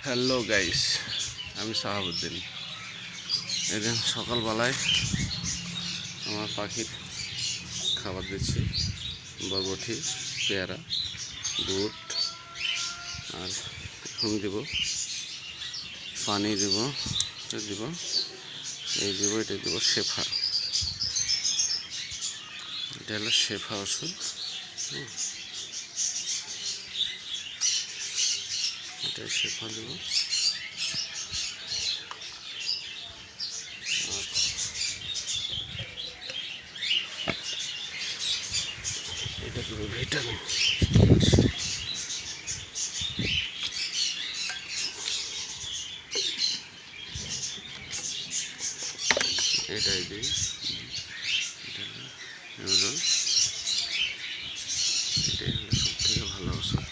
Hello guys, আমি শাহাবুদ্দিন। এদিন সকালবেলায় আমার পাখির খাবার দিচ্ছি, বরবটি, পেয়ারা, বুট, আর এখন দিব পানি, দিব এটা দিব শেফা। এটা হলো শেফা ওষুধ। এটা শেফা দেব। এটা দেব ভিটামিন। এটাই দিই। এটা হলো নিউরন। এটাই হলো সব থেকে ভালো ওষুধ,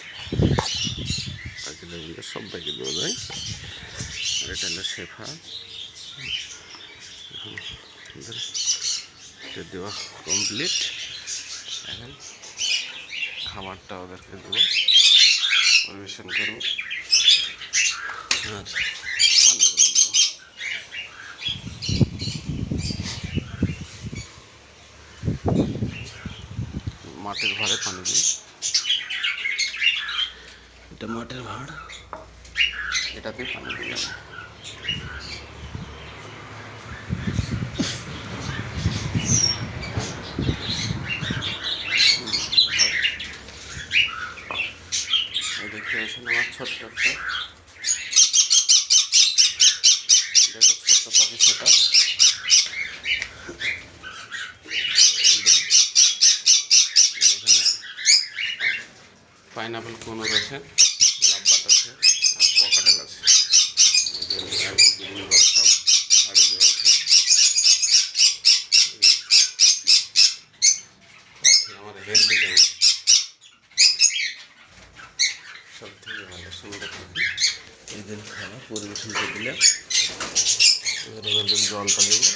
পাখিদের সবাইকে দেওয়া যায়। আর এটা হলো শেফা। এটা দেওয়া কমপ্লিট। এখন খাবারটা ওদেরকে দেবো, পরিবেশন করবো, আর পানি করে দেবো। মাটির ভাঁড়ে পানি দিই। এটা মাটির ভাঁড়, এটাতেই পানি দিলাম। দেখতে পাচ্ছেন আমার ছোট্ট একটা, ছোট্ট পাখি সেটা। এখানে পাইনাপেল কোনোর আছে, লাভবাট আছে, আর ককাটেল আছে। বিভিন্ন বাচ্চাও হাড়ি দেওয়া আছে। পাখি আমাদের হেলদি কেমন, সব থেকে ভালো সুন্দর পাখি। এদের খাওয়া পরিবেশন করে দিলে এদের জলটা দেবো।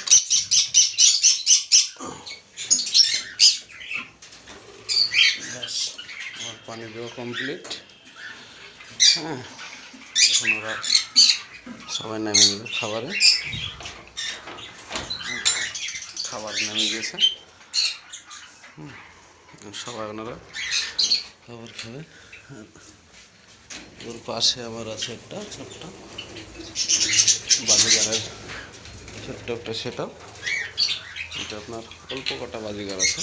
আমার পানি দেওয়া কমপ্লিট। হ্যাঁ, এখন ওরা সবাই নেমে নেবে খাবারে। খাবার নেমে গেছে, সবাই ওনারা খাবার খাবে। ওর পাশে আবার আছে একটা ছোট্ট বাজিগারের, ছোট্ট একটা সেট আপ। এটা আপনার অল্প কটা বাজিগার আছে,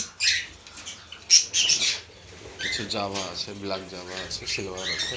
কিছু জাভা আছে, ব্ল্যাক জাভা আছে, সিলভার আছে।